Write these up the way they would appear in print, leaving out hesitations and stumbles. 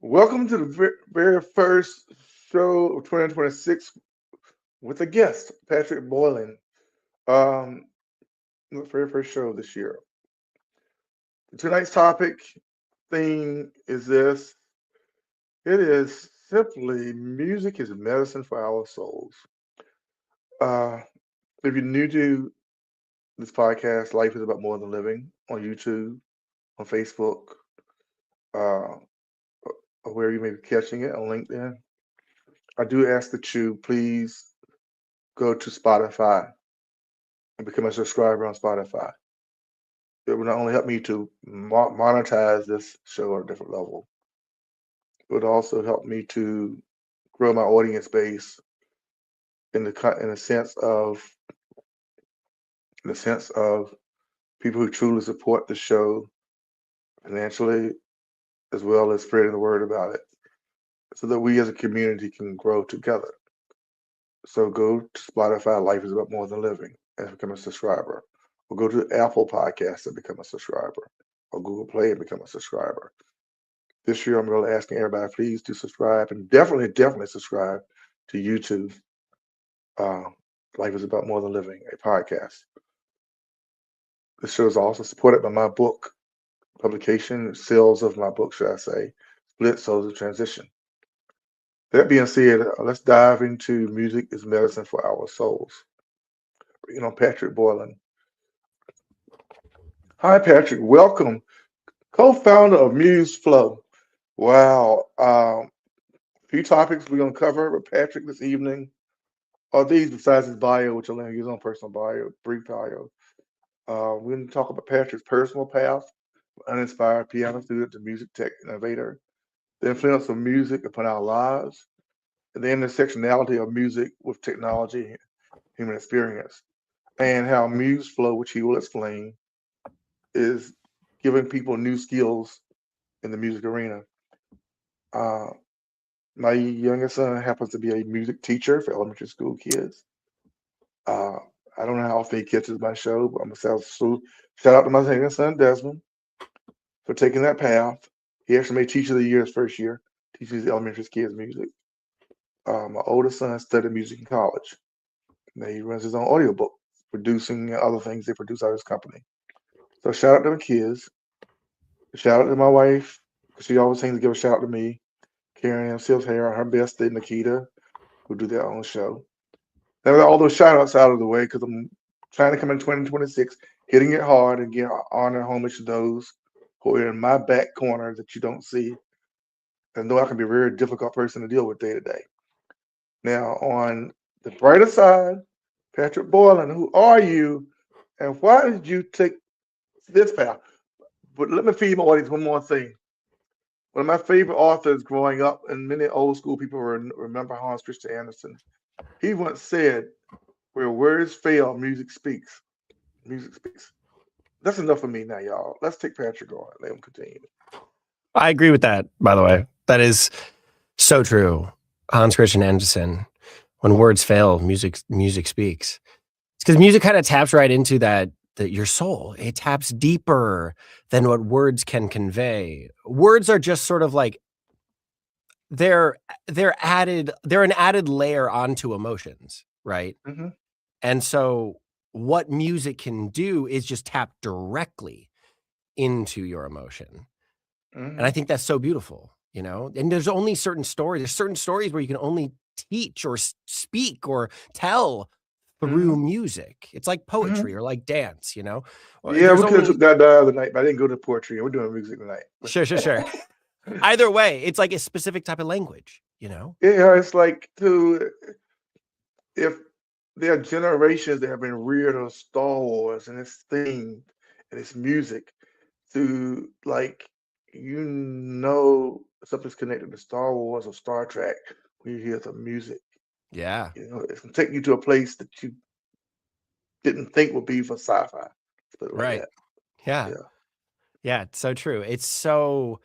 Welcome to the very first show of 2026 with a guest, Patrick Boylan. Um, the very first show this year. Tonight's topic theme is this. It is simply music is medicine for our souls. Uh, if you're new to this podcast, Life is About More Than Living on YouTube, on Facebook, uh, or where you may be catching it on LinkedIn. I do ask that you please go to Spotify and become a subscriber on Spotify. It will not only help me to monetize this show at a different level, it would also help me to grow my audience base in the sense of people who truly support the show financially, as well as spreading the word about it, so that we as a community can grow together. So go to Spotify, Life is About More Than Living, and become a subscriber. Or go to Apple Podcasts and become a subscriber. Or Google Play and become a subscriber. This year, I'm really asking everybody, please do subscribe and definitely subscribe to YouTube. Uh, Life is About More Than Living, a podcast. This show is also supported by my book publication, sales of my book, should I say, Split Souls of Transition. That being said, let's dive into music is medicine for our souls. Patrick Boylan. Hi, Patrick. Welcome. Co-founder of MuseFlow. Wow. Few topics we're going to cover with Patrick this evening are these, besides his bio, which I'll let his own personal bio, brief bio. We're going to talk about Patrick's personal path, uninspired piano student to music tech innovator, the influence of music upon our lives, and the intersectionality of music with technology, human experience, and how MuseFlow, which he will explain, is giving people new skills in the music arena. Uh, my youngest son happens to be a music teacher for elementary school kids. Uh, I don't know how often he catches my show, but I'm gonna shout out to my youngest son Desmond for taking that path. He actually made Teacher of the Year his first year, teaches elementary kids music. My oldest son studied music in college. Now he runs his own audiobook, producing other things they produce out of his company. So shout out to the kids. Shout out to my wife. She always seems to give a shout out to me. Karen M. Sills Hair, her bestie, Nikita, who do their own show. Now, with all those shout outs out of the way, because I'm trying to come in 2026, hitting it hard and get honor homage to those who are in my back corner that you don't see. And know I can be a very difficult person to deal with day to day. Now, on the brighter side, Patrick Boylan, who are you and why did you take this path? But let me feed my audience one more thing. One of my favorite authors growing up, and many old school people remember Hans Christian Andersen. He once said, "Where words fail, music speaks." Music speaks. That's enough for me now, y'all. Let's take Patrick on. Let him continue. I agree with that, by the way. That is so true. Hans Christian Andersen, when words fail, music speaks. It's because music kind of taps right into that your soul. It taps deeper than what words can convey. Words are just sort of like they're an added layer onto emotions, right? Mm-hmm. And so what music can do is just tap directly into your emotion. Mm-hmm. And I think that's so beautiful, and there's only certain stories where you can only teach or speak or tell through music. It's like poetry or like dance, Yeah, There's we could have took that the other night, but I didn't go to poetry. We're doing music tonight. Sure. Either way, it's like a specific type of language, Yeah, it's like if there are generations that have been reared on Star Wars and its theme and its music to something's connected to Star Wars or Star Trek when you hear the music. Yeah. It's gonna take you to a place that you didn't think would be for sci-fi. Put it like Right. that. Yeah. Yeah. Yeah. It's so true. It's so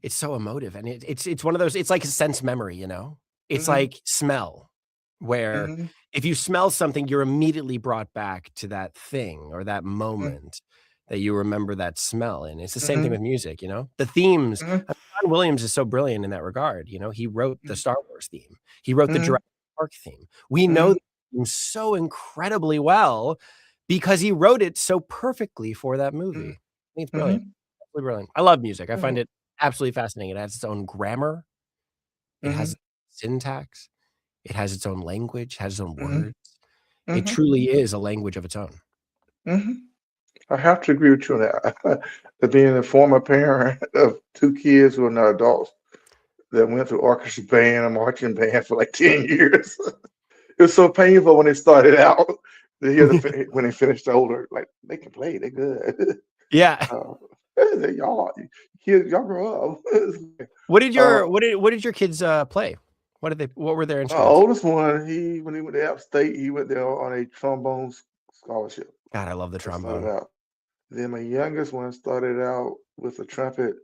emotive. And it's one of those, it's like a sense memory, It's Mm-hmm. like smell, where Mm-hmm. if you smell something, you're immediately brought back to that thing or that moment. that you remember that smell. And it's the same thing with music, you know, the themes. John Williams is so brilliant in that regard. You know, he wrote the Star Wars theme. He wrote the Jurassic Park theme. We know the theme so incredibly well because he wrote it so perfectly for that movie. I think it's brilliant. Absolutely brilliant. I love music. I find it absolutely fascinating. It has its own grammar. It has syntax. It has its own language, has its own words. It truly is a language of its own. I have to agree with you on that. Being a former parent of 2 kids who are not adults that went through orchestra band and marching band for like 10 years, it was so painful when they started out to hear when they finished older. Like, they can play, they're good. Yeah. Y'all kids, y'all grow up. What did your kids play? What were their My instruments? oldest one, when he went to App State, he went there on a trombone scholarship. God, I love the Started trombone. out. Then my youngest one started out with a trumpet.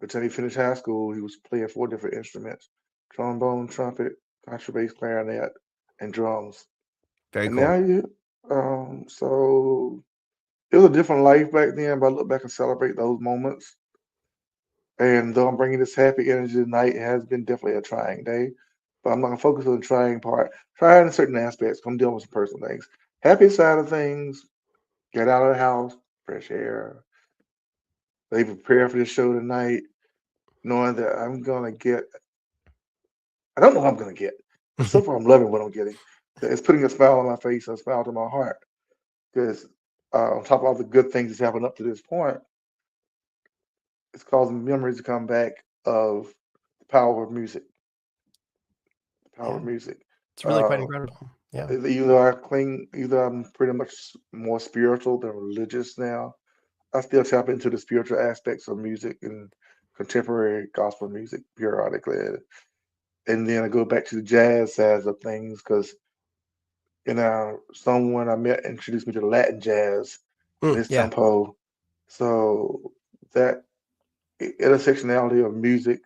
By the time he finished high school, he was playing 4 different instruments: trombone, trumpet, contrabass, clarinet, and drums. Very And cool. now so it was a different life back then, but I look back and celebrate those moments. And though I'm bringing this happy energy tonight, it has been definitely a trying day. But I'm not gonna focus on the trying part. Trying in certain aspects. I'm dealing with some personal things. Happy side of things, get out of the house, fresh air. They prepare for this show tonight, knowing that I'm gonna get. I don't know what I'm gonna get, but so far I'm loving what I'm getting. It's putting a smile on my face and a smile to my heart. Because on top of all the good things that's happened up to this point, it's causing memories to come back of the power of music. The power of music. It's really quite incredible. Yeah. Either I'm pretty much more spiritual than religious now. I still tap into the spiritual aspects of music and contemporary gospel music periodically. And then I go back to the jazz side of things because someone I met introduced me to the Latin jazz and its tempo. So that intersectionality of music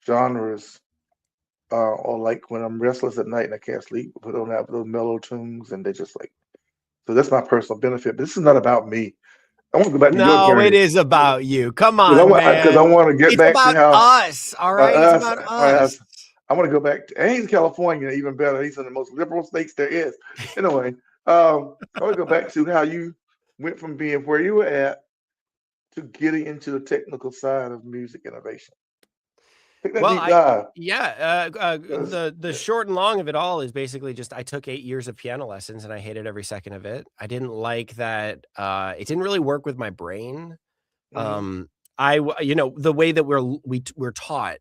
genres, or like when I'm restless at night and I can't sleep, put on that those mellow tunes and they just like. So that's my personal benefit. But this is not about me. I want to go back to your No, it journey is about you. Come because on, I man. want to get It's back to about how us. All right. It's about us. I want to go back to, and he's in California, even better. He's in the most liberal states there is. Anyway, I want to go back to how you went from being where you were at to getting into the technical side of music innovation. Take that deep dive. The short and long of it all is basically just I took 8 years of piano lessons and I hated every second of it. I didn't like that. It didn't really work with my brain. The way that we're taught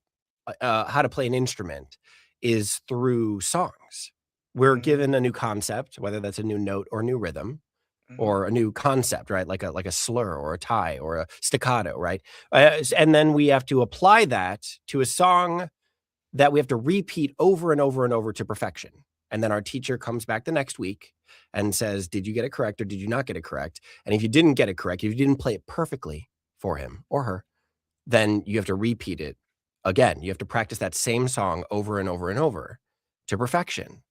how to play an instrument is through songs. We're given a new concept, whether that's a new note or new rhythm, or a new concept, right? Like a slur or a tie or a staccato, right? And then we have to apply that to a song that we have to repeat over and over and over to perfection. And then our teacher comes back the next week and says, did you get it correct or did you not get it correct? And if you didn't get it correct, if you didn't play it perfectly for him or her, then you have to repeat it again. You have to practice that same song over and over and over to perfection.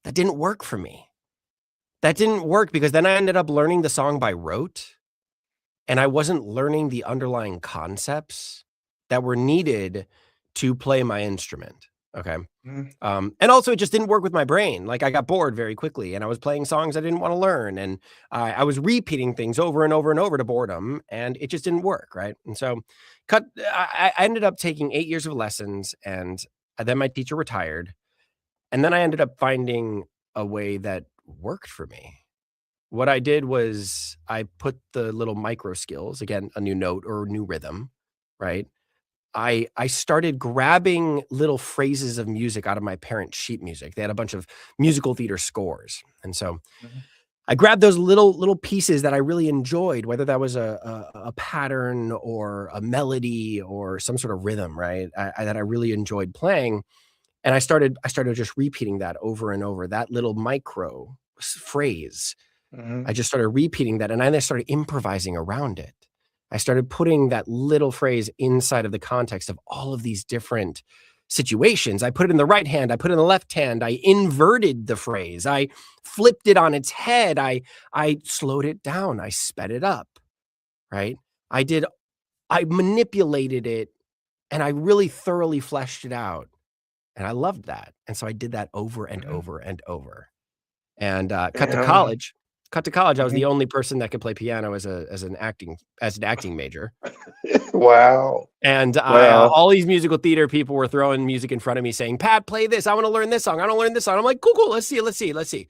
That didn't work for me. That didn't work because then I ended up learning the song by rote, and I wasn't learning the underlying concepts that were needed to play my instrument. Okay. And also it just didn't work with my brain. Like I got bored very quickly and I was playing songs I didn't want to learn. And I was repeating things over and over and over to boredom and it just didn't work. Right. And so I ended up taking 8 years of lessons and then my teacher retired. And then I ended up finding a way that worked for me. What I did was I put the little micro skills, again, a new note or a new rhythm, right? I started grabbing little phrases of music out of my parents' sheet music. They had a bunch of musical theater scores. And so I grabbed those little pieces that I really enjoyed, whether that was a pattern or a melody or some sort of rhythm, right? That I really enjoyed playing. And I started just repeating that over and over, that little micro phrase. I just started repeating that and I started improvising around it. I started putting that little phrase inside of the context of all of these different situations. I put it in the right hand. I put it in the left hand. I inverted the phrase. I flipped it on its head. I slowed it down. I sped it up. right? I manipulated it and I really thoroughly fleshed it out. And I loved that. And so I did that over and Mhm. over and over. And cut to And college. Cut to college, I was the mhm. only person that could play piano as an acting major. Wow. And Wow. all these musical theater people were throwing music in front of me saying, Pat, play this. I want to learn this song. I want to learn this song. I'm like, cool. Let's see.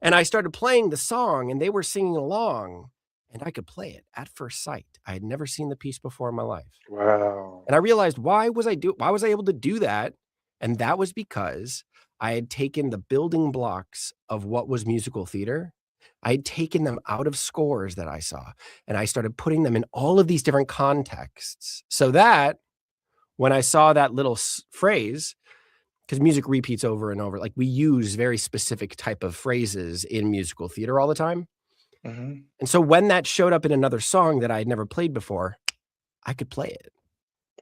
And I started playing the song and they were singing along and I could play it at first sight. I had never seen the piece before in my life. Wow. And I realized why was I able to do that? And that was because I had taken the building blocks of what was musical theater. I had taken them out of scores that I saw and I started putting them in all of these different contexts so that when I saw that little phrase, because music repeats over and over, like we use very specific type of phrases in musical theater all the time. Mhm. And so when that showed up in another song that I had never played before, I could play it.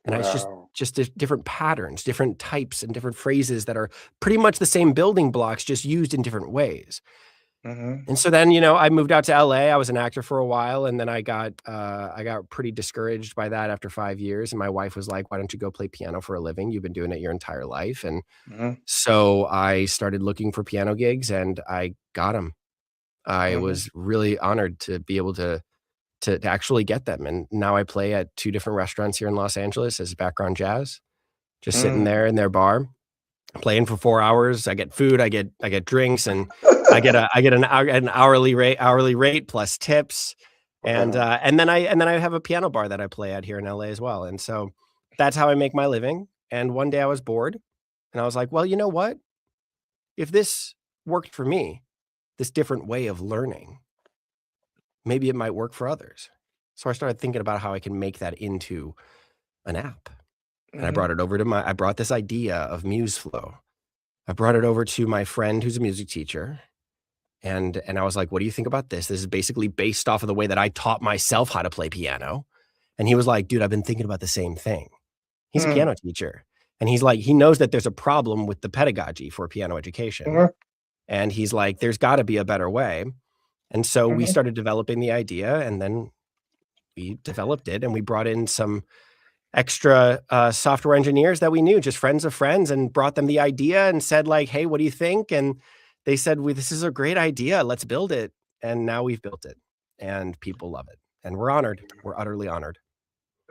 And it's Wow. just different patterns, different types and different phrases that are pretty much the same building blocks, just used in different ways. Mhm. And so then, I moved out to LA. I was an actor for a while, and then I got pretty discouraged by that after 5 years. And my wife was like, "Why don't you go play piano for a living? You've been doing it your entire life." And Mhm. so I started looking for piano gigs, and I got them. I Mhm. was really honored to be able to actually get them. And now I play at 2 different restaurants here in Los Angeles as background jazz, just sitting Mm. there in their bar, playing for 4 hours. I get food, I get drinks, and I get an hourly rate plus tips. Wow. And then I have a piano bar that I play at here in LA as well. And so that's how I make my living. And one day I was bored and I was like, well, you know what? If this worked for me, this different way of learning, maybe it might work for others. So I started thinking about how I can make that into an app. And Mhm. I brought this idea of MuseFlow. I brought it over to my friend who's a music teacher. And I was like, "What do you think about this? This is basically based off of the way that I taught myself how to play piano." And he was like, "Dude, I've been thinking about the same thing." He's a Mm. piano teacher. And he's like, he knows that there's a problem with the pedagogy for piano education. Mhm. And he's like, there's gotta be a better way. And so we Mhm. started developing the idea and then we developed it and we brought in some extra software engineers that we knew, just friends of friends, and brought them the idea and said like, "Hey, what do you think?" And they said, this is a great idea. Let's build it." And now we've built it and people love it. And we're honored. We're utterly honored.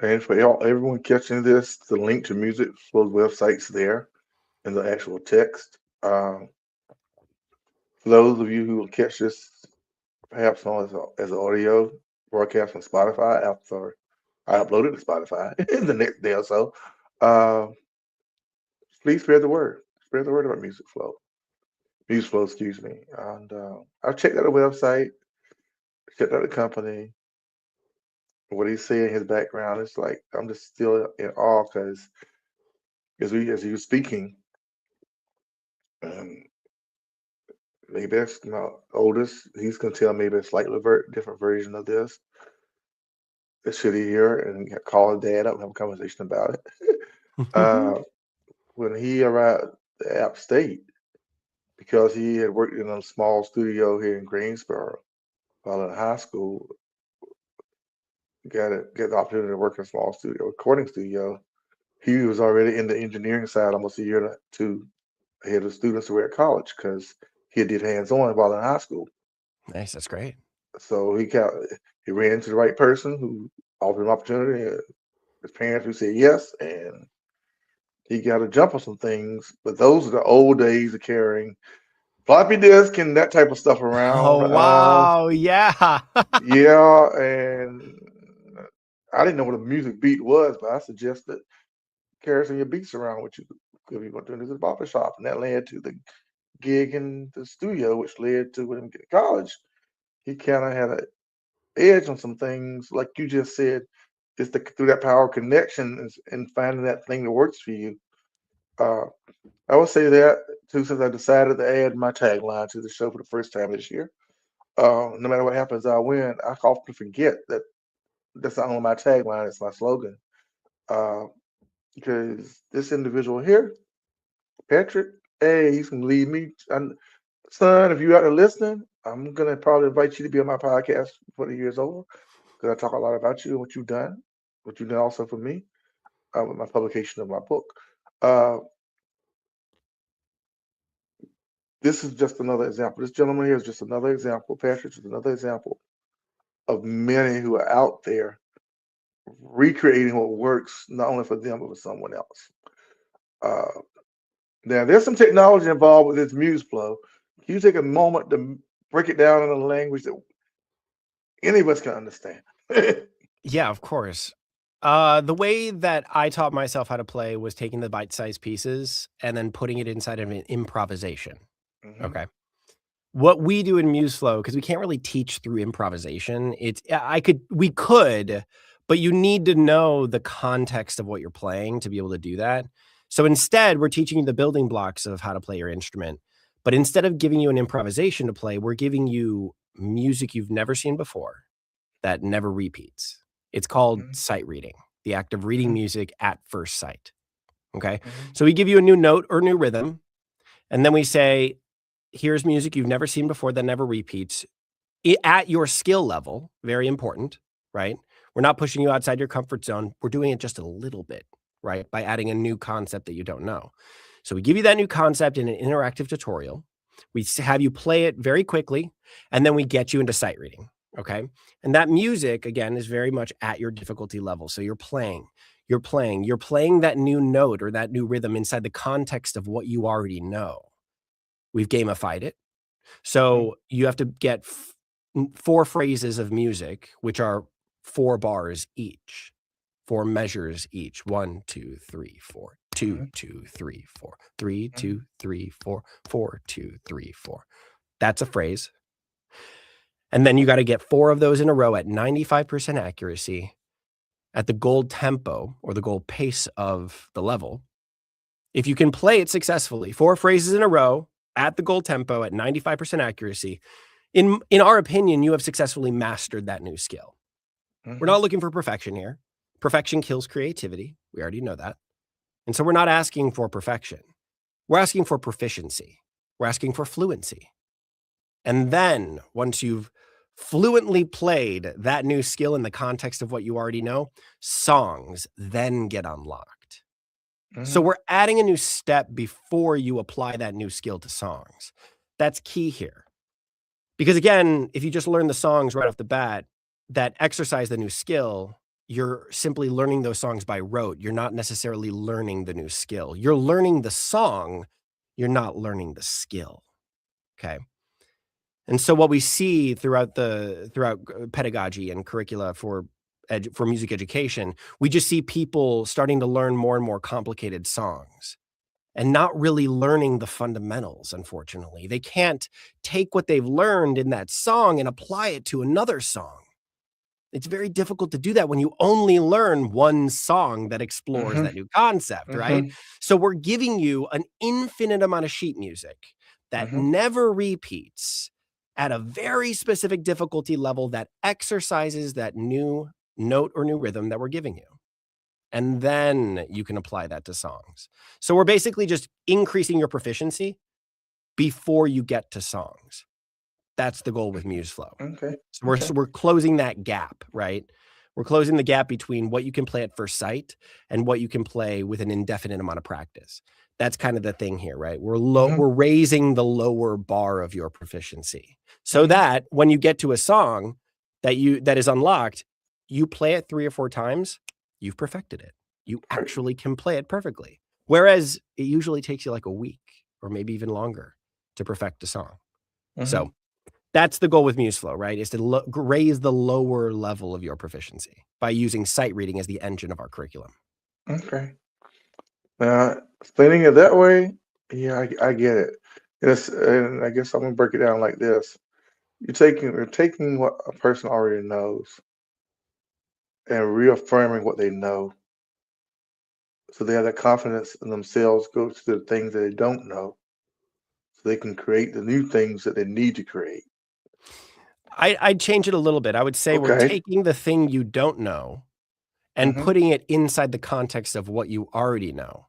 And for everyone catching this, the link to Music Flow's website's there in the actual text. For those of you who will catch this perhaps on as an audio broadcast on Spotify after I upload it to Spotify in the next day or so, uh, please spread the word. Spread the word about Music Flow. Music Flow, excuse me. And I've checked out the website, checked out the company, what he's saying, his background. It's like I'm just still in awe because as he was speaking, um, maybe that's my oldest. He's gonna tell maybe a slightly different version of this. Should he hear it and call his dad up and have a conversation about it? Uh, when he arrived at App State, because he had worked in a small studio here in Greensboro while in high school, get the opportunity to work in a small studio, recording studio. He was already in the engineering side almost a year or two ahead of students who were at college because he did hands-on while in high school. Nice. That's great. So he ran into the right person who offered him opportunity. His parents who said yes, and he got to jump on some things. But those are the old days of carrying floppy disk and that type of stuff around. Oh, wow. Yeah. Yeah, and I didn't know what a music beat was, but I suggested carry some of your beats around with you if you're going to do this at a barber shop, and that led to the gig in the studio, which led to him getting to college. He kind of had an edge on some things, like you just said, just through that power of connection and finding that thing that works for you. Uh, I would say that too, since I decided to add my tagline to the show for the first time this year. No matter what happens, I win. I often forget that that's not only my tagline; it's my slogan. Uh, because this individual here, Patrick, hey, he's gonna lead me. Son, if you out there listening, I'm gonna probably invite you to be on my podcast before the year's over. because I talk a lot about you and what you've done also for me with my publication of my book. Uh, this is just another example. This gentleman here is just another example. Patrick is another example of many who are out there recreating what works not only for them but for someone else. Now, there's some technology involved with this MuseFlow. Can you take a moment to break it down in a language that any of us can understand? Yeah, of course. The way that I taught myself how to play was taking the bite-sized pieces and then putting it inside of an improvisation. Okay. What we do in MuseFlow, because we can't really teach through improvisation, we could, but you need to know the context of what you're playing to be able to do that. So instead, we're teaching you the building blocks of how to play your instrument. But instead of giving you an improvisation to play, we're giving you music you've never seen before that never repeats. It's called sight reading, the act of reading music at first sight. Okay. So we give you a new note or new rhythm, and then we say, here's music you've never seen before that never repeats at your skill level. Very important, right? We're not pushing you outside your comfort zone. We're doing it just a little bit, right? By adding a new concept that you don't know. So we give you that new concept in an interactive tutorial. We have you play it very quickly, and then we get you into sight reading, okay? And that music, again, is very much at your difficulty level. So you're playing that new note or that new rhythm inside the context of what you already know. We've gamified it. So you have to get 4 phrases of music, which are 4 bars each, 4 measures each. 1, 2, 3, 4, 2, 2, 3, 4, 3, 2, 3, 4, 4, 2, 3, 4. That's a phrase. And then you got to get 4 of those in a row at 95% accuracy at the gold tempo or the gold pace of the level. If you can play it successfully, 4 phrases in a row at the gold tempo at 95% accuracy, in our opinion, you have successfully mastered that new skill. We're not looking for perfection here. Perfection kills creativity. We already know that. And so we're not asking for perfection. We're asking for proficiency. We're asking for fluency. And then once you've fluently played that new skill in the context of what you already know, songs then get unlocked. So we're adding a new step before you apply that new skill to songs. That's key here. Because again, if you just learn the songs right off the bat that exercise the new skill, you're simply learning those songs by rote. You're not necessarily learning the new skill. You're learning the song. You're not learning the skill. Okay. And so what we see throughout pedagogy and curricula for music education, we just see people starting to learn more and more complicated songs and not really learning the fundamentals, unfortunately. They can't take what they've learned in that song and apply it to another song. It's very difficult to do that when you only learn one song that explores that new concept, right? So we're giving you an infinite amount of sheet music that never repeats at a very specific difficulty level that exercises that new note or new rhythm that we're giving you. And then you can apply that to songs. So we're basically just increasing your proficiency before you get to songs. That's the goal with MuseFlow. Okay. So we're closing that gap, right? We're closing the gap between what you can play at first sight and what you can play with an indefinite amount of practice. That's kind of the thing here, right? We're raising the lower bar of your proficiency so that when you get to a song that is unlocked, you play it 3 or 4 times, you've perfected it. You actually can play it perfectly. Whereas it usually takes you like a week or maybe even longer to perfect a song. So that's the goal with MuseFlow, right? Is to raise the lower level of your proficiency by using sight reading as the engine of our curriculum. Okay. Explaining it that way, yeah, I get it. Yes, and I guess I'm gonna break it down like this. You're taking what a person already knows and reaffirming what they know. So they have that confidence in themselves, go to the things that they don't know, so they can create the new things that they need to create. I'd change it a little bit. I would say we're taking the thing you don't know and putting it inside the context of what you already know.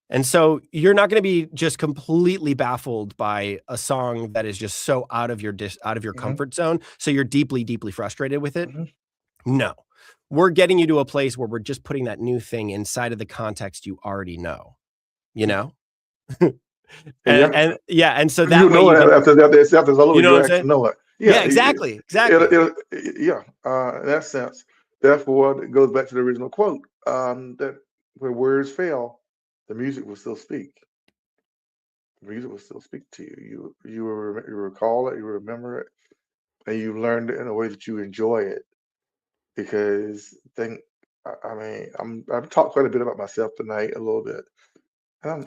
And so you're not going to be just completely baffled by a song that is just so out of your comfort zone. So you're deeply, deeply frustrated with it. No, we're getting you to a place where we're just putting that new thing inside of the context you already know, you know? and yeah, and so You that way know you it can, after it's over, you know you what I'm actually saying? know it. Yeah, Yeah, exactly, exactly. yeah. In that sense, therefore, it goes back to the original quote that where words fail, the music will still speak. The music will still speak to you. You recall it, you remember it, and you learned it in a way that you enjoy it. Because I mean, I've talked quite a bit about myself tonight, a little bit.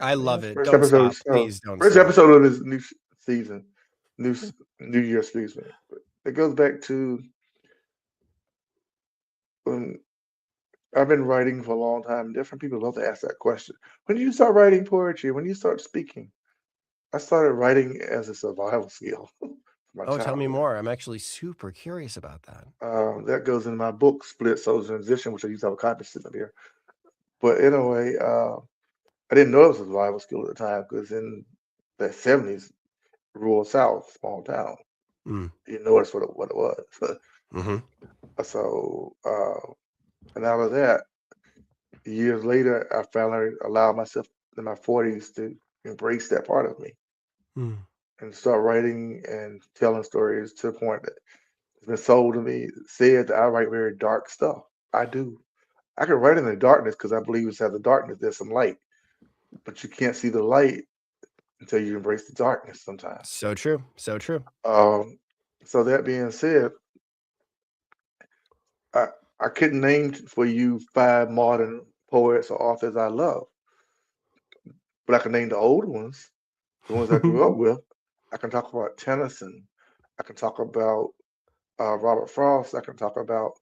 I love it. First Don't episode, stop. Please don't first stop. episode of this new season, new year, excuse me. But it goes back to when I've been writing for a long time. Different people love to ask that question. When did you start writing poetry? When did you start speaking? I started writing as a survival skill for my Oh, tell me childhood. more. I'm actually super curious about that. That goes in my book, Split Souls in Transition, which I used to have a copy sitting up here. But anyway, I didn't know it was a survival skill at the time because in the 70s, rural South, small town, Mm. you know that's what it was. Mm-hmm. So, and out of that, years later, I finally allowed myself in my 40s to embrace that part of me Mm. and start writing and telling stories to the point that it's been sold to me, said that I write very dark stuff. I do. I can write in the darkness because I believe inside the darkness there's some light, but you can't see the light until you embrace the darkness sometimes. So true. So true. So that being said, I I couldn't name for you 5 modern poets or authors I love, but I can name the old ones, the ones I grew up with. I can talk about Tennyson. I can talk about Robert Frost. I can talk about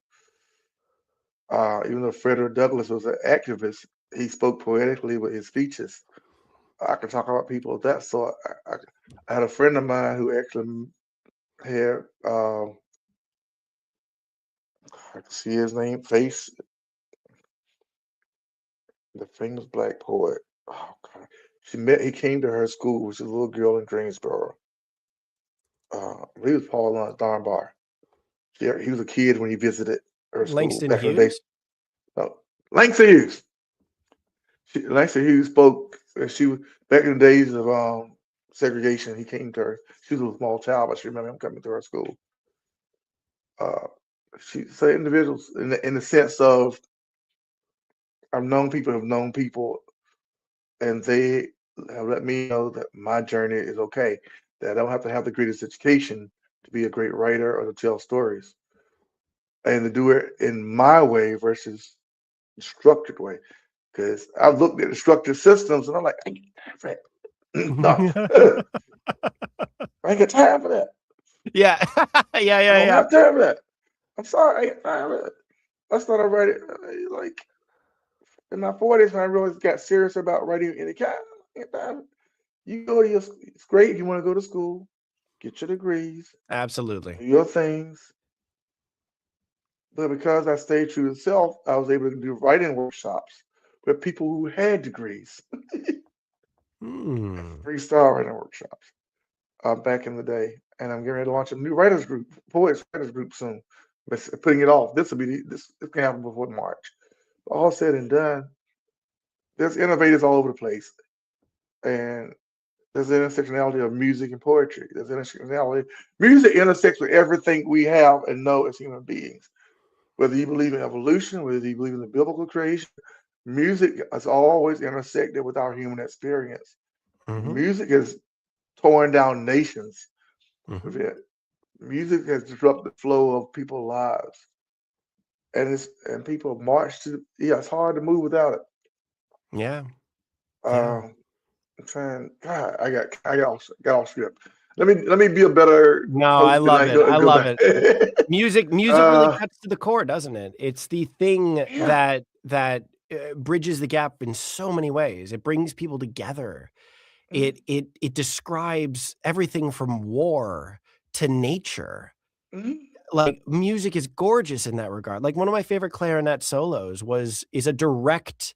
even though Frederick Douglass was an activist, he spoke poetically with his speeches. I can talk about people of that sort. I had a friend of mine who actually had I can see his name, face, the famous black poet. Oh God, he came to her school, which is a little girl in Greensboro. He was Paul Dunbar. Yeah, he was a kid when he visited her school Langston back in the day. Hughes? No, Langston Hughes. Langston Hughes spoke. She was back in the days of segregation. He came to her. She was a small child, but she remember him coming to her school. Uh, she said individuals in the sense of I've known people who've known people, and they have let me know that my journey is okay. That I don't have to have the greatest education to be a great writer or to tell stories, and to do it in my way versus the structured way. Because I've looked at the structured systems, and I'm like, I ain't got time for that. I ain't got time for that. Yeah. I don't Yeah. have time for that. I'm sorry, I ain't got time for that. I started writing like in my 40s when I really got serious about writing any kind. You go to it's great if you want to go to school, get your degrees, Absolutely. do your things. But because I stayed true to self, I was able to do writing workshops with people who had degrees, Hmm. freestyle writing workshops back in the day. And I'm getting ready to launch a new writers group, poets writers group soon. But putting it off. This can happen before March. All said and done, there's innovators all over the place, and there's the intersectionality of music and poetry. There's intersectionality. Music intersects with everything we have and know as human beings. Whether you believe in evolution, whether you believe in the biblical creation, music has always intersected with our human experience. Mm-hmm. Music has torn down nations Mm-hmm. with it. Music has disrupted the flow of people's lives. And people march to it's hard to move without it. Yeah. Yeah. I'm trying. God, got off script. Let me be a better No, I host love tonight. it. I Go love back. it. Music really uh, cuts to the core, doesn't it? It's the thing yeah. that bridges the gap in so many ways. It brings people together. Mhm, It describes everything from war to nature. mhm, Like, music is gorgeous in that regard. Like, one of my favorite clarinet solos is a direct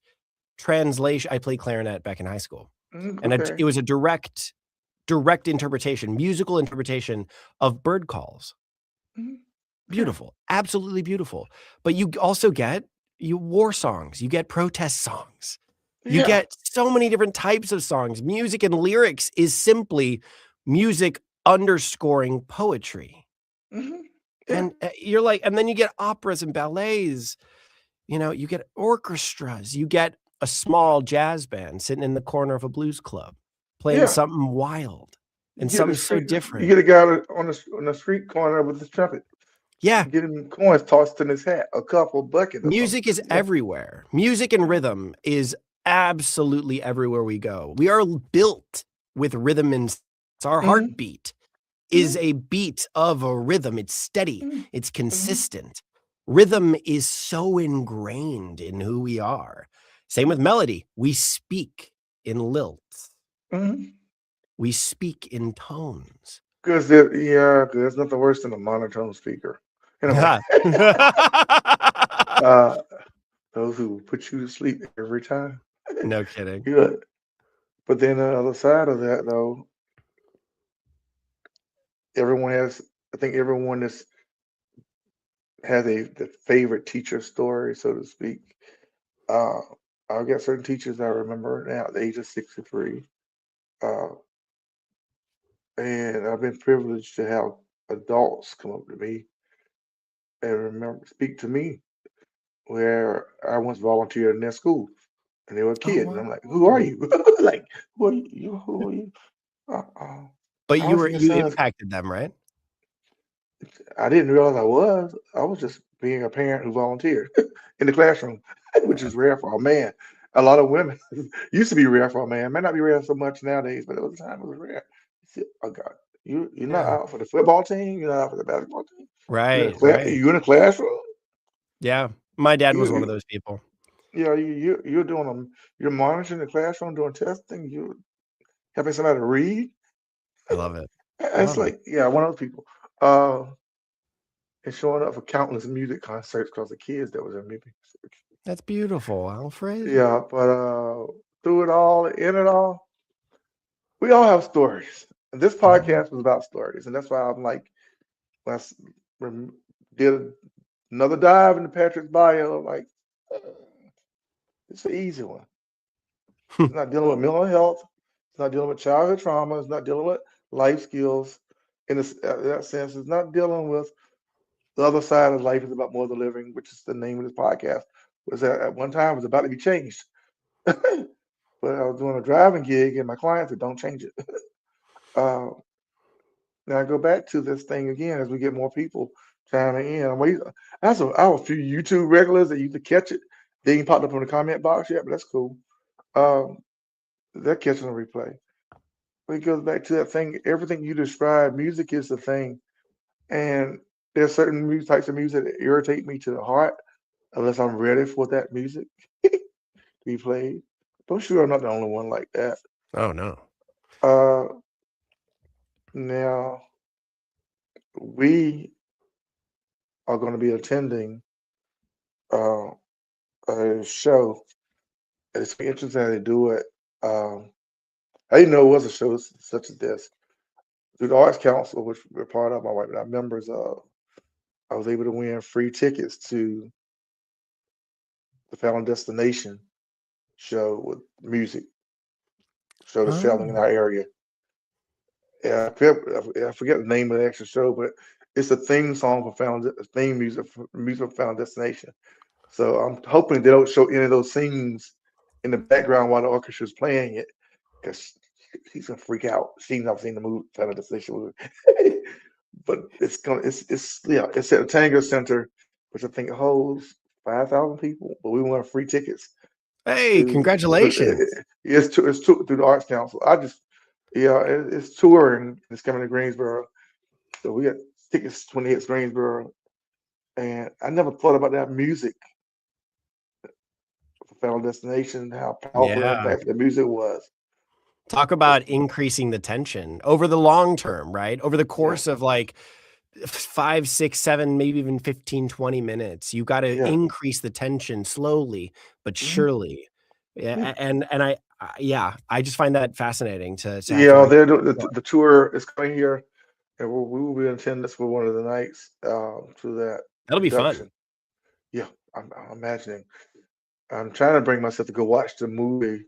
translation. I played clarinet back in high school, and okay. it was a direct interpretation, musical interpretation of bird calls. Mhm. beautiful, absolutely beautiful. But you also get war songs, you get protest songs, you Yeah. get so many different types of songs. Music and lyrics is simply music underscoring poetry. Hmm. Yeah. And you're like, and then you get operas and ballets, you get orchestras, you get a small jazz band sitting in the corner of a blues club playing Yeah. something wild You and get something this so free. You different. get a guy on the street corner with his trumpet, Yeah, getting coins tossed in his hat, a couple bucket or something. music is Yeah. everywhere. Music and rhythm is absolutely everywhere we go. We are built with rhythm and our Hmm. heartbeat is Hmm. a beat of a rhythm. It's steady, it's Hmm. consistent. Rhythm is so ingrained in who we are. Same with melody. We speak in lilts. Hmm. We speak in tones. Because there's nothing worse than a monotone speaker. Anyway, uh, those who put you to sleep every time. No kidding. Good. But then the other side of that, though, everyone has. I think everyone has the favorite teacher story, so to speak. Uh, I've got certain teachers I remember now at the age of 63, uh, and I've been privileged to have adults come up to me and speak to me where I once volunteered in their school, and they were a Oh, kid, and I'm like, "Who are wow. you?" Like, "Who are you? Who are you?" But I was in your you son's. impacted them, right? I didn't realize I was. I was just being a parent who volunteered in the classroom, which is rare for a man. A lot of women used to be rare for a man. May not be rare so much nowadays, but at the time it was rare. You said, "Oh God, you're not Yeah. out for the football team. You're not out for the basketball team. Right, right. You in the classroom. Yeah. My dad was one of You those people. you're doing them. You're monitoring the classroom, doing testing. You're helping somebody read. I love it. I It's love it. like, yeah, one of those people. Uh, and showing up for countless music concerts because the kids that was in music. That's beautiful, Alfred. Yeah, but through it all, in it all, we all have stories. And this Mhm. podcast was about stories, and that's why I'm like, when did another dive into Patrick's bio, like uh, it's an easy one. It's not dealing with mental health. It's not dealing with childhood trauma. It's not dealing with life skills. In that sense, it's not dealing with the other side of life is about more than living, which is the name of this podcast. Was that at one time was about to be changed, but I was doing a driving gig, and my client said, "Don't change it." Uh, Now I go back to this thing again as we get more people chiming in. I have a few YouTube regulars that used to catch it. They ain't popped up in the comment box yet, but that's cool. Um, they're catching the replay. But it goes back to that thing. Everything you described, music is the thing, and there's certain music types of music that irritate me to the heart unless I'm ready for that music to be played. But I'm sure I'm not the only one like that. Oh, no. Uh, Now we are going to be attending uh, a show. It's interesting how they do it. I didn't know it was a show such as this. Through the Arts Council, which we're part of, my wife and I members of, I was able to win free tickets to the Final Destination show with music show that's traveling in Oh. our area. Yeah, I forget the name of the actual show, but it's a theme song for theme music for Final Destination. So I'm hoping they don't show any of those scenes in the background while the orchestra is playing it, because she's gonna freak out. She's never seen the movie Final Destination movie, but it's at the Tanger Center, which I think holds 5,000 people. But we want free tickets Hey, to, but congratulations. through the Arts Council. It's touring. It's coming to Greensboro, so we got tickets 28 Greensboro, and I never thought about that music for Final Destination, how powerful and Yeah. impactful the music was. Talk about increasing the tension over the long term, right? Over the Yeah, course of like 5, 6, 7, maybe even 15, 20 minutes. You got to yeah, increase the tension slowly but mhm, surely. yeah. Yeah, and yeah, I just find that fascinating to have to Yeah, like they're doing the tour is coming here, and we will be in attendance for one of the nights to that That'll be fun. production. Yeah, I'm imagining. I'm trying to bring myself to go watch the movie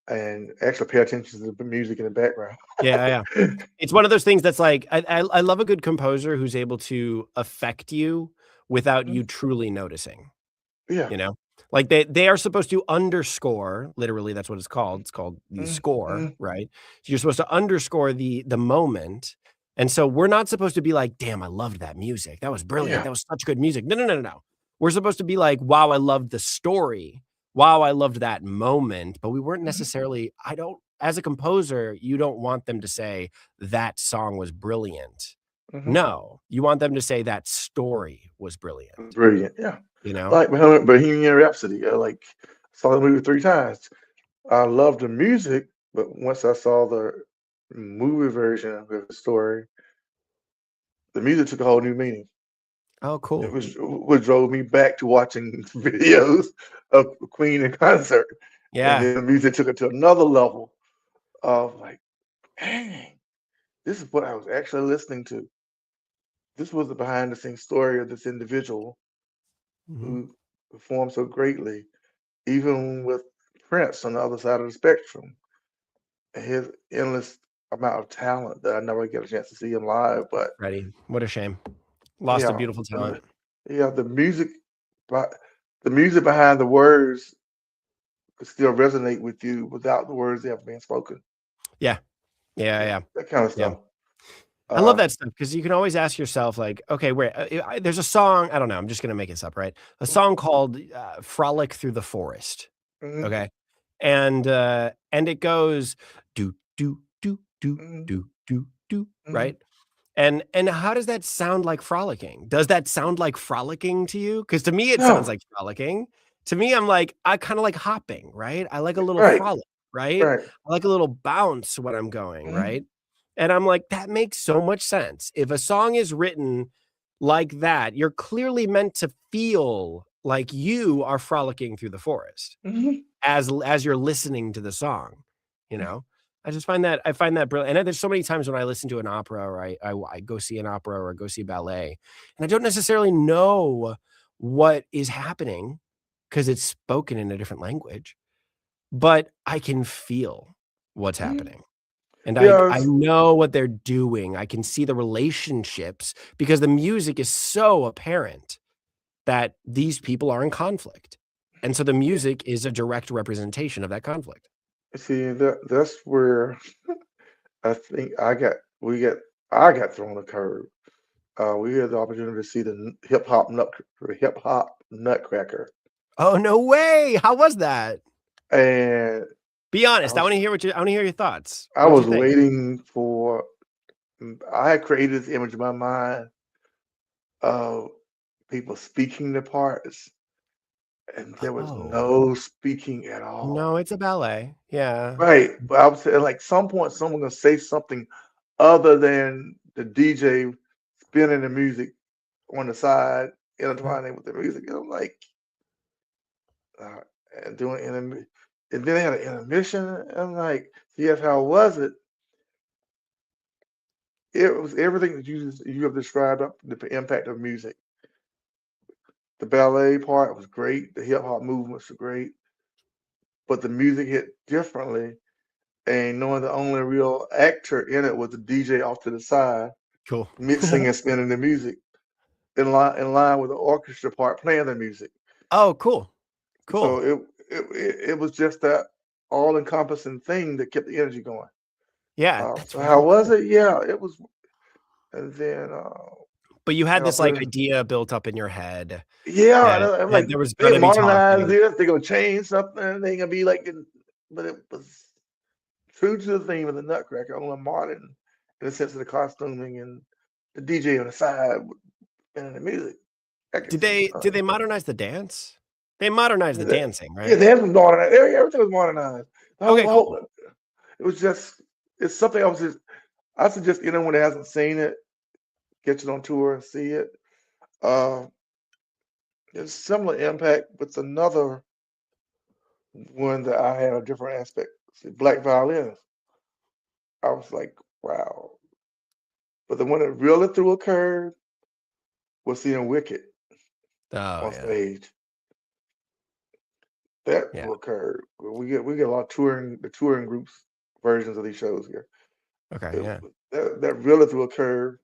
and actually pay attention to the music in the background. Yeah, yeah. It's one of those things that's like I love a good composer who's able to affect you without Mhm. you truly noticing. Yeah. You know? Like, they are supposed to underscore, literally, that's what it's called the Mhm. score, Mhm. right? So you're supposed to underscore the moment, and so we're not supposed to be like, "Damn, I loved that music. That was brilliant. Yeah. That was such good music." No, no, no, no, no. We're supposed to be like, "Wow, I loved the story. Wow, I loved that moment," but we weren't Mhm. necessarily I don't as a composer, you don't want them to say, "That song was brilliant." Mhm. No, you want them to say, "That story was brilliant," Brilliant. Yeah. you know? Like Bohemian Rhapsody. Like saw the movie 3 times. I loved the music, but once I saw the movie version of the story, the music took a whole new meaning. Oh, It cool. was what drove me back to watching videos of Queen in concert, and Yeah. then the music took it to another level of like, dang, this is what I was actually listening to. This was the behind the scenes story of this individual Mhm. who performed so greatly, even with Prince on the other side of the spectrum, and his endless amount of talent that I never get a chance to see him live. But Freddie, what a shame. Lost a yeah, beautiful talent. yeah, but the music behind the words could still resonate with you without the words ever being spoken. Yeah. Yeah, Yeah, yeah, that kind of yeah. stuff. I love Uh, that stuff because you can always ask yourself, like, okay, wait, there's a song, I don't know, I'm just gonna make this up, right? A song called Frolic Through the Forest. mhm, Okay. And it goes do, do, do, do, mhm, do, mhm. right? And how does that sound like frolicking? Does that sound like frolicking to you? Because to me, it sounds No, like frolicking. To me, I'm like, I kinda like hopping, right? I like a little right, frolic, right? right. I like a little bounce when I'm going, Mhm, right? And I'm like, that makes so much sense. If a song is written like that, you're clearly meant to feel like you are frolicking through the forest mhm, as you're listening to the song, you know? I find that brilliant, and there's so many times when I listen to an opera or I go see an opera or go see ballet, and I don't necessarily know what is happening because it's spoken in a different language, but I can feel what's mhm. happening, and Yeah, I know what they're doing. I can see the relationships because the music is so apparent that these people are in conflict, and so the yeah. music is a direct representation of that conflict. See, that's where I think I got thrown a curve. We had the opportunity to see the hip hop Nutcracker, Oh, no way! How was that? and Be I honest, was I wanna hear your thoughts. I What'd you was think? waiting for. I had created this image in my mind of people speaking the parts, and there was Oh, no speaking at no, all. it's a ballet. Yeah. Right, but I was saying, like, some point, someone gonna say something other than the DJ spinning the music on the side, intertwining with the music, and I'm like, uh, and doing intermi and then they had an intermission, and I'm like, "Yes, how was it?" It was everything that you have described up the impact of music. The ballet part was great, the hip hop movements were great, but the music hit differently, and knowing the only real actor in it was the DJ off to the side, Cool. mixing and spinning the music in line with the orchestra part playing the music. Oh, cool. So Cool. it was just that all encompassing thing that kept the energy going. Yeah, that's So how really was cool. it? Yeah, it was. And then But you had had this, like, opportunity. idea built up in your head Yeah, that I'm like there was they gonna be modernize talking. this. They're gonna change something. They gonna be like, but it was true to the theme of the Nutcracker, only modern in the sense of the costuming and the DJ on the side and the music. I could see. Did they modernize the dance? They modernized the Yeah, dancing, yeah, right? they had was modernized. Everything was modernized. Okay, The cool. whole it was just it's something I suggest anyone that hasn't seen it, get it on tour and see it. Uh, it's similar impact with another one that I had a different aspect. See, black violins. I was like, wow, But the one that really threw a curve was seeing Wicked Oh on yeah, stage. That yeah. threw a curve. We get a lot of touring groups versions of these shows here. Okay, It, yeah. that really threw a curve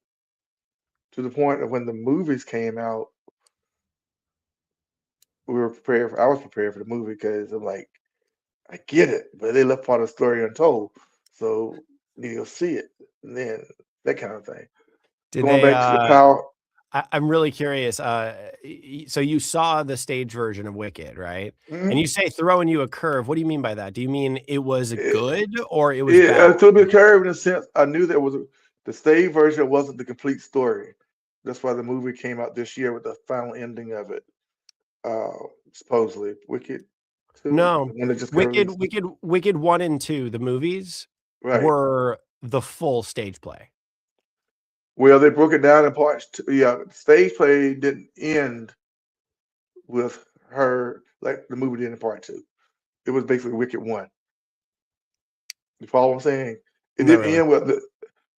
to the point of when the movies came out, I was prepared for the movie because I'm like, I get it, but they left part of the story untold. So you'll see it. And then that kind of thing. Did Going they? back to the power. I'm really curious. So you saw the stage version of Wicked, right? And Mhm. you say throwing you a curve. What do you mean by that? Do you mean it was It, good or it was bad? it threw me a curve in a sense. I knew that the stage version wasn't the complete story. That's why the movie came out this year with the final ending of it. Uh, Supposedly, Wicked 2, No, the one that just got released. Wicked 1 and 2, the movies Right. were the full stage play. Well, they broke it down in parts. Yeah, the stage play didn't end with her like the movie did in part 2. It was basically Wicked 1. You follow what I'm saying? It Not didn't really. end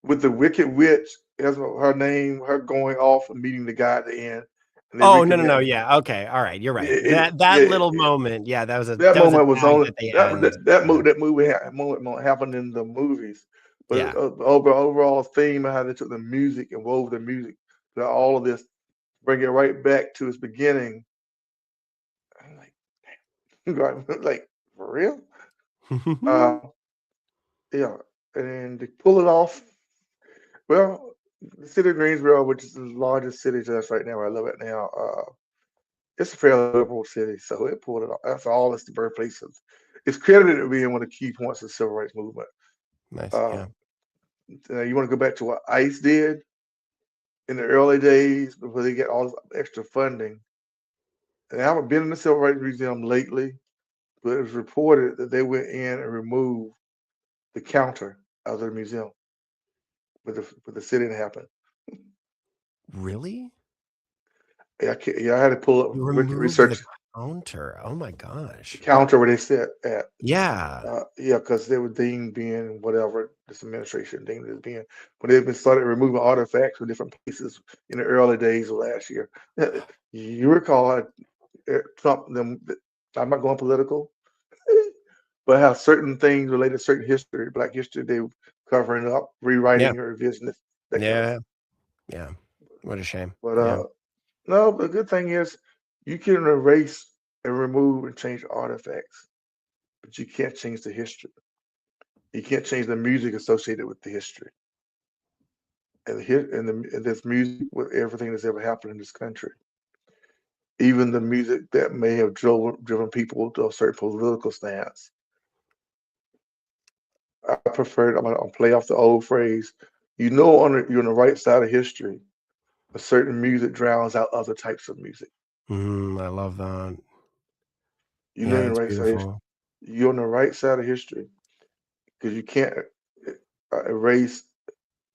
with the Wicked Witch, as her name, her going off and meeting the guy at the end, and they Oh, no, no, no. reconnect. Yeah. Okay. All right. You're right. It, That yeah, little moment. Yeah, that that was a moment was tag only at the end. Yeah. that movie moment happened in the movies, but Yeah. the overall theme of how they took the music and wove the music to all of this, bring it right back to its beginning. I'm like, like for real? Uh, yeah, and to pull it off. Well, the city of Greensboro, which is the largest city to us right now, where I live at now, it's a fairly liberal city, so it pulled it off. That's all. It's the birthplace of. It's credited to being one of the key points of the civil rights movement. Nice. Uh, Yeah. you want to go back to what ICE did in the early days before they get all this extra funding. And I haven't been in the Civil Rights Museum lately, but it was reported that they went in and removed the counter out of the museum with the sitting happened. Really? Yeah, I had to pull up You Wiki removed the research counter. Oh my the gosh. counter where they sit at. Yeah. Yeah, because they were deemed being whatever this administration deemed as being when they've been started removing artifacts from different places in the early days of last year. You recall Trump them. I'm not going political, but how certain things related to certain history, Black history, they were covering up, Yeah. rewriting, or revisionist, that kind of Yeah. thing. Yeah. What a shame. But Yeah. no, the good thing is you can erase and remove and change artifacts, but you can't change the history. You can't change the music associated with the history and this music with everything that's ever happened in this country. Even the music that may have driven people to a certain political stance. I prefer. I'm gonna play off the old phrase. You're on the right side of history. A certain music drowns out other types of music. I love that. You know Yeah, you're on that's the right side. Of history. beautiful. You're on the right side of history because you can't erase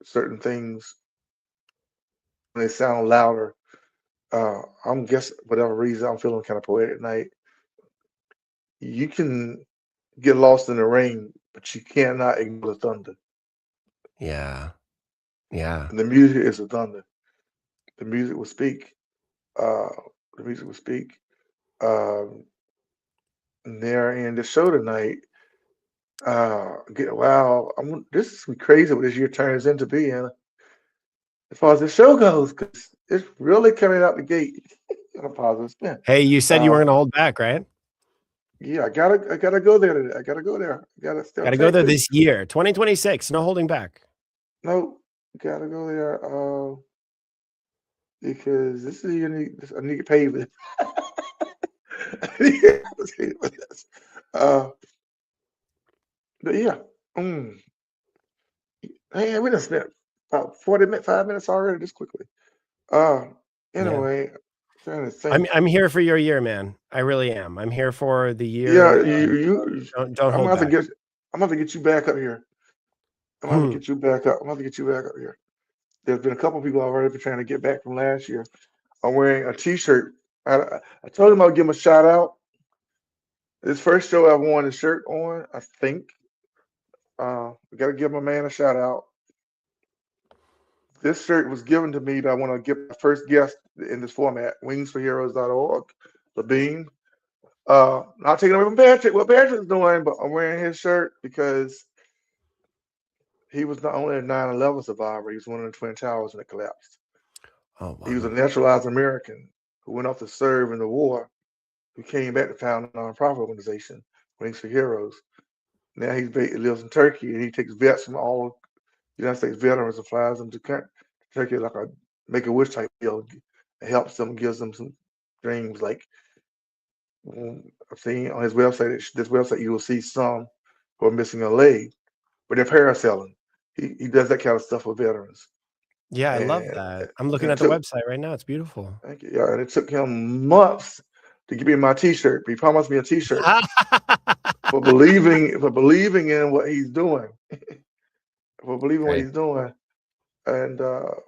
certain things when they sound louder. I'm guessing whatever reason I'm feeling kind of poetic tonight. You can get lost in the rain, but you cannot ignore the thunder. Yeah. Yeah. And the music is the thunder. The music will speak. Uh, the music will speak. Um, and there in the show tonight. Wow, this is crazy what this year turns into being as far as the show goes, because it's really coming out the gate on a positive spin. Hey, you said you Uh, weren't gonna hold back, right? yeah, I gotta go there today. I gotta go there. I gotta stay on Gotta go track there too. this year. 2026. No holding back. No, gotta go there. Because this is unique. I need to get paid for this. I need to get paid for this. Uh, but yeah. Mm. Hey, we done spent about 40 minutes, 5 minutes already this quickly. Uh, Yeah. anyway, trying to think. I'm here for your year, man. I really am. I'm here for the Yeah, year. Don't I'm gonna hold have to back. get. I'm gonna have to get you back up here. I'm gonna have to get you back up. I'm gonna have to get you back up here. There's been a couple people already been trying to get back from last year. I'm wearing a T-shirt. I told him I'll give him a shout out. This first show I've worn a shirt on. I think. I gotta give my man a shout out. this shirt was given to me. That I want to give my first guest in this format. Wingsforheroes.org, Labine. Not taking away from Patrick, what Patrick's doing, but I'm wearing his shirt because he was not only a 9/11 survivor, he was one of the Twin Towers when it collapsed. Oh, He was a wow. naturalized American who went off to serve in the war, who came back to found a nonprofit organization, Wings for Heroes. Now he lives in Turkey, and he takes vets from all United States veterans and flies them to Turkey like a Make-A-Wish type deal. It helps them, gives them some dreams. Like I've seen on his website, this website, you will see some who are missing a leg, but they're parasailing. He does that kind of stuff for veterans. Yeah, I love And, that. I'm looking and it at the took, website right now. It's beautiful. thank you, yeah, and it took him months to give me my T-shirt. He promised me a T-shirt for believing in what he's doing, for believing what Great. he's doing, and that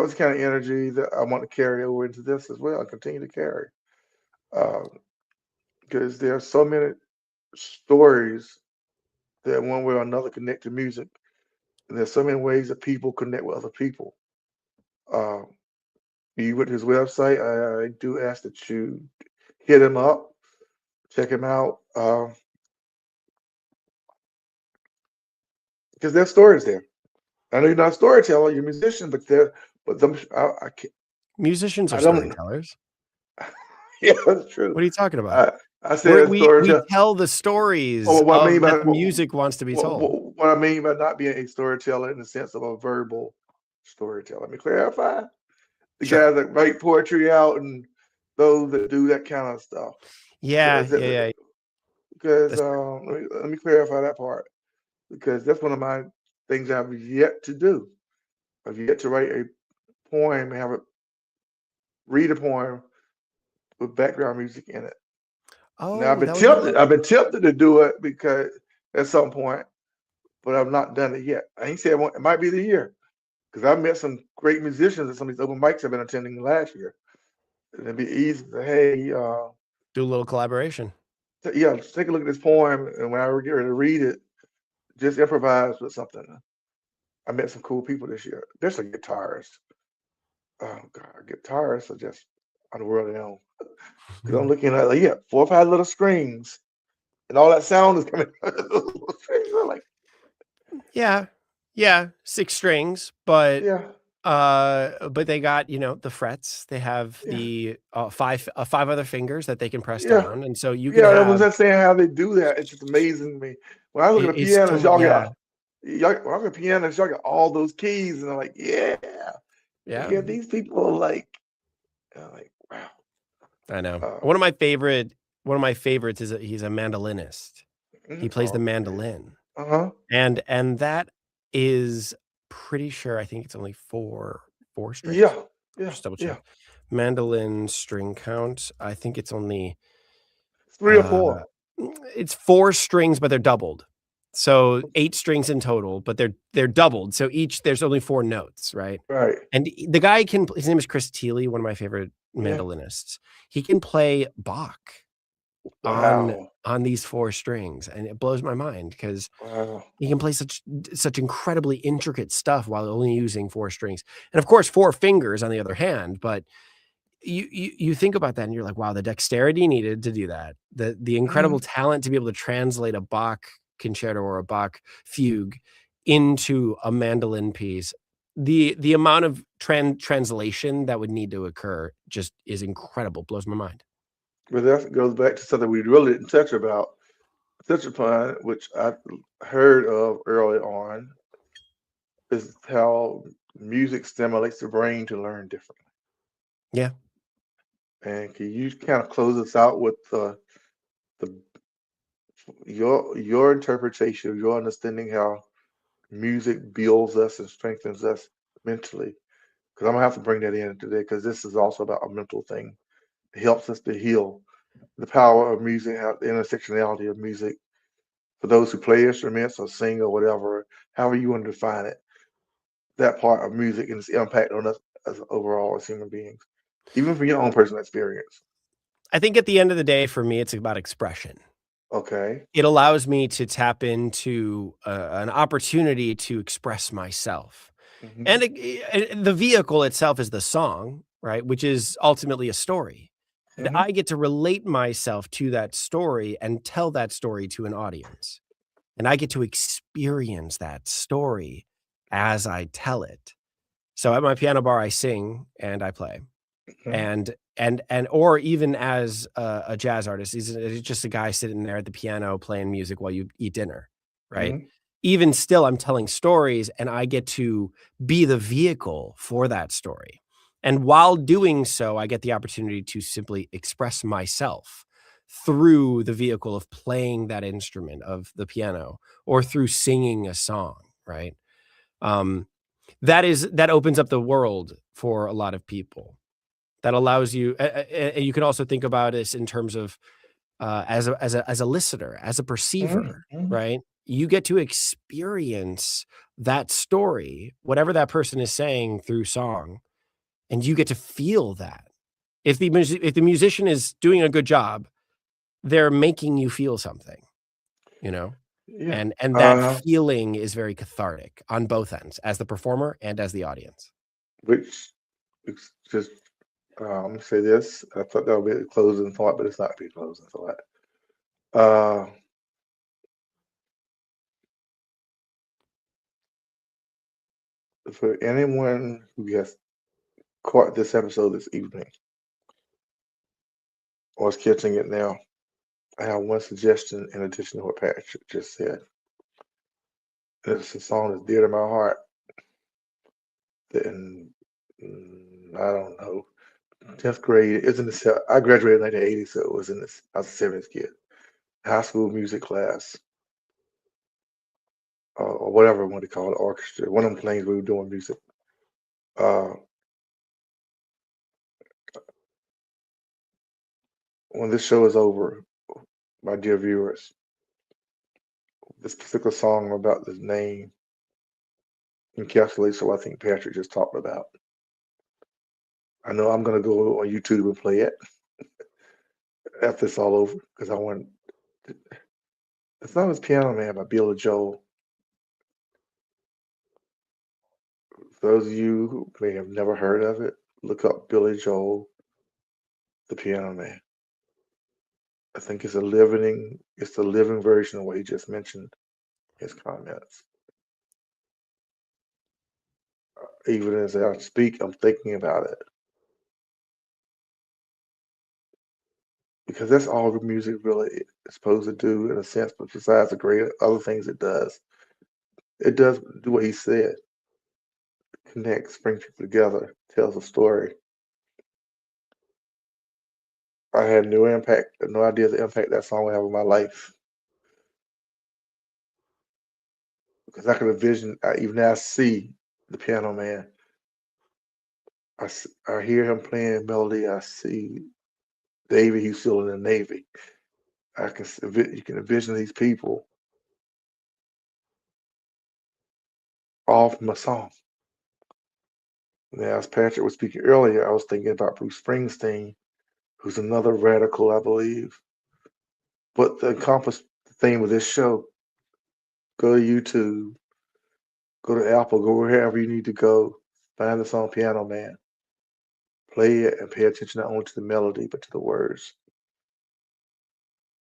was the kind of energy that I want to carry over into this as well. I continue to carry because there are so many stories that one way or another connect to music. And there's so many ways that people connect with other people. Uh, you went to his website. I do ask that you hit him up, check him out, because there's stories there. I know you're not a storyteller, you're a musician, but I can't, Musicians are I don't. storytellers. Yeah, that's true. What are you talking about? I said We storyteller. tell the stories Or what I mean of by that the music wants to be told. what I mean by not being a storyteller in the sense of a verbal storyteller. Let me clarify. The Sure. guys that write poetry out and those that do that kind of stuff. Yeah, yeah, yeah. Because That's true. let me clarify that part because that's one of my things I've yet to do. I've yet to write a poem and have it read a poem with background music in it. Now Oh, that would be good. I've been tempted to do it because at some point, but I've not done it yet. I ain't saying it might be the year because I've met some great musicians at some of these open mics I've been attending last year. And it'd be easy to hey, Do a little collaboration. yeah, just take a look at this poem, and when I get ready to read it, just improvise with something. I met some cool people this year, especially guitarists. Oh God, guitarists are just on the world of their own. Because I'm looking at like, yeah, 4 or 5 little strings, and all that sound is coming out of those little strings. I'm like, Yeah. Yeah, 6 strings, but yeah, they got, the frets. They have yeah, the 5 other fingers that they can press yeah, down, and so you can yeah. I was have just saying how they do that. It's just amazing to me. When I look at a it's piano, so yeah. when I look at pianos, y'all got all those keys, and I'm like, yeah, Yeah. yeah. These people are like, I'm like, wow. I know. Uh, One of my favorites is he's a mandolinist. He plays the okay. mandolin. Uh-huh. And that is pretty sure I think it's only 4 strings. Yeah. Yeah. Just double Yeah. check. Mandolin string count, I think it's only, 3 or uh, 4. it's 4 strings, but they're doubled. So 8 strings in total, but they're doubled. So each there's only 4 notes, right? Right. And the guy his name is Chris Thiele, one of my favorite Yeah. mandolinists. He can play Bach on Wow. these 4 strings, and it blows my mind because Wow. he can play such incredibly intricate stuff while only using 4 strings. And of course, 4 fingers on the other hand, but you think about that and you're like, wow, the dexterity needed to do that. The incredible Mhm. talent to be able to translate a Bach concerto or a Bach fugue into a mandolin piece. The amount of translation that would need to occur just is incredible, blows my mind. But that goes back to something we really didn't touch upon, which I heard of early on, is how music stimulates the brain to learn differently. Yeah. And can you kind of close us out with the your interpretation, your understanding how music builds us and strengthens us mentally? Because I'm gonna have to bring that in today because this is also about a mental thing. It helps us to heal. The power of music, how the intersectionality of music for those who play instruments or sing or whatever, however you want to define it, that part of music and its impact on us as overall as human beings, even from your own personal experience. I think at the end of the day, for me, it's about expression. Okay. It allows me to tap into an opportunity to express myself. Hmm. And the vehicle itself is the song, right? Which is ultimately a story. And Hmm. I get to relate myself to that story and tell that story to an audience. And I get to experience that story as I tell it. So at my piano bar, I sing and I play. Hmm. And or even as a jazz artist, he's just a guy sitting there at the piano playing music while you eat dinner, right? Hmm. Even still, I'm telling stories, and I get to be the vehicle for that story. And while doing so, I get the opportunity to simply express myself through the vehicle of playing that instrument of the piano or through singing a song, right? Um, that opens up the world for a lot of people. That allows you and you can also think about this in terms of, as a listener, as a perceiver, Hmm. right? You get to experience that story, whatever that person is saying through song, and you get to feel that. If the musician is doing a good job, they're making you feel something, you know? Yeah. And that feeling is very cathartic on both ends, as the performer and as the audience. Which is just let me say this. I thought that would be a closing thought, but it's not a closing thought. Uh, for anyone who has caught this episode this evening or is catching it now, I have one suggestion in addition to what Patrick just said. It's a song that's dear to my heart. And I don't know, 10th grade. It's in the. I graduated in 1980, so it was in this. I was a 70s kid. High school music class, or whatever I want to call it, orchestra. One of them things we were doing music. Uh, when this show is over, my dear viewers, this particular song about this name encapsulates what I think Patrick just talked about. I know I'm going to go on YouTube and play it after it's all over because I want. The song is Piano Man by Billy Joel. Those of you who may have never heard of it, look up Billy Joel, the Piano Man. I think it's the living version of what he just mentioned in his comments. Even as I speak, I'm thinking about it because that's all the music really is supposed to do in a sense. But besides the great other things it does do what he said: connects, brings people together, tells a story. I had no idea the impact that song would have on my life because I could envision. Even now, I see the Piano Man. I hear him playing melody. I see Davy. He's still in the Navy. You can envision these people all from a song. Now, as Patrick was speaking earlier, I was thinking about Bruce Springsteen, who's another radical, I believe. But to accomplish the theme of this show, go to YouTube, go to Apple, go wherever you need to go, find the song Piano Man, play it, and pay attention not only to the melody, but to the words.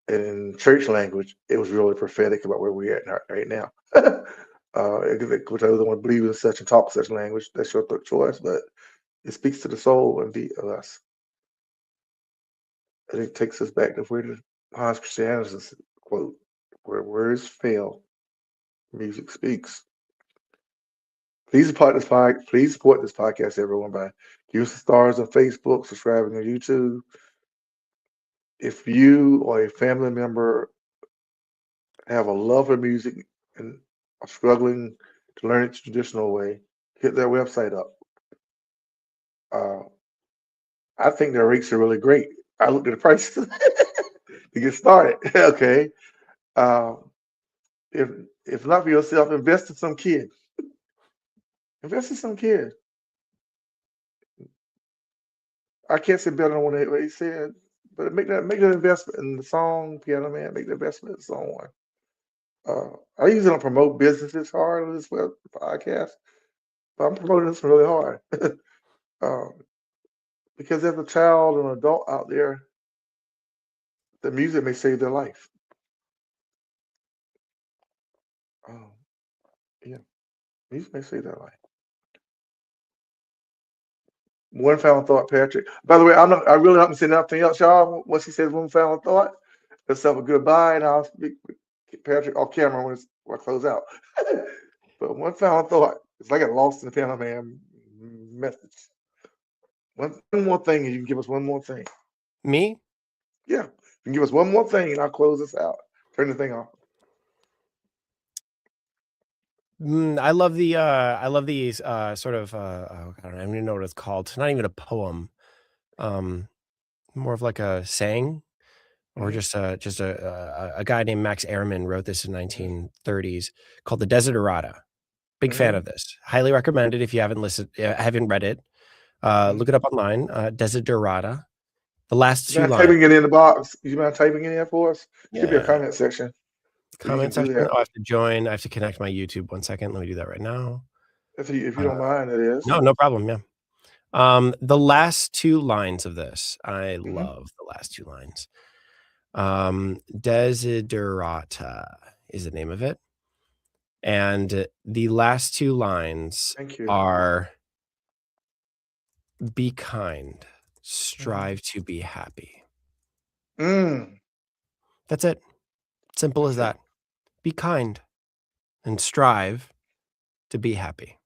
And in church language, it was really prophetic about where we're at right now. Which I don't want to believe in such and talk such language. That's your choice, but it speaks to the soul and be of us. And it takes us back to where the Hans Christian Andersen's quote, where words fail, music speaks. Please support this podcast, everyone, by giving some stars on Facebook, subscribing on YouTube. If you or a family member have a love for music and are struggling to learn it the traditional way, hit their website up. Uh, I think their rates are really great. I looked at the prices to get started. Okay. Um, if if not for yourself, invest in some kid. Invest in some kid. I can't say better than what he said. but make that investment in the song, Piano Man. Make the investment in someone. I usually don't promote businesses hard on this web podcast, but I'm promoting this really hard. um, because as a child and adult out there, the music may save their life. Um, yeah, music may save their life. One final thought, Patrick. By the way, I really don't say nothing else, y'all. Once he says one final thought, let's have a goodbye, and I'll speak with Patrick off camera when I close out. But one final thought. It's like I got lost in the Piano Man message. One more thing, and you can give us one more thing. Me? Yeah, you can give us one more thing, and I'll close this out. Turn the thing off. I love the sort of I don't even know what it's called. It's not even a poem. More of like a saying, or just a guy named Max Ehrmann wrote this in 1930s called the Desiderata. Big fan of this. Highly recommended if you haven't read it. Look it up online. Desiderata. The last two lines. Typing it in the box. You mind typing it in for us? Should be a comment section. Comment section. Oh, I have to join. I have to connect my YouTube. 1 second. Let me do that right now. If you don't mind, it is. No problem. Yeah. The last two lines of this, I love the last two lines. Desiderata is the name of it. And the last two lines are be kind, strive to be happy. That's it. Simple as that. Be kind and strive to be happy.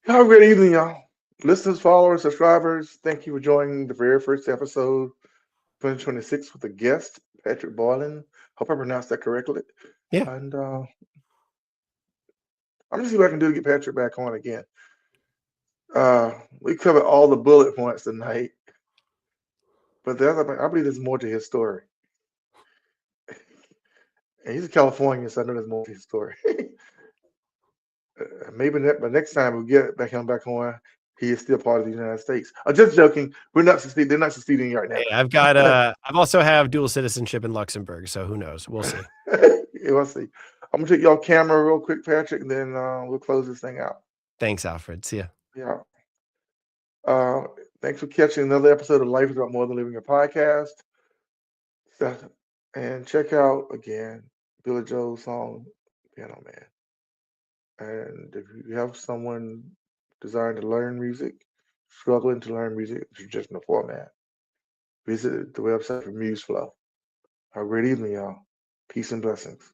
Have a great evening, y'all. Listeners, followers, subscribers, thank you for joining the very first episode 2026 with a guest, Patrick Boylan. Hope I pronounced that correctly. Yeah. And I'm just see what I can do to get Patrick back on again. We covered all the bullet points tonight, but I believe there's more to his story. And he's a Californian, so I know there's more to his story. Maybe next time we get back on, he is still part of the United States. I'm just joking. They're not succeeding right now. Hey, I've also have dual citizenship in Luxembourg, so who knows? We'll see. We'll see. I'm gonna take y'all camera real quick, Patrick, and then we'll close this thing out. Thanks, Alfred. See ya. Yeah. Thanks for catching another episode of Life is About More Than Living a Podcast. And check out again Billy Joel's song Piano Man. And if you have someone desiring to learn music, struggling to learn music, traditional format, visit the website for MuseFlow. Have a great evening, y'all. Peace and blessings.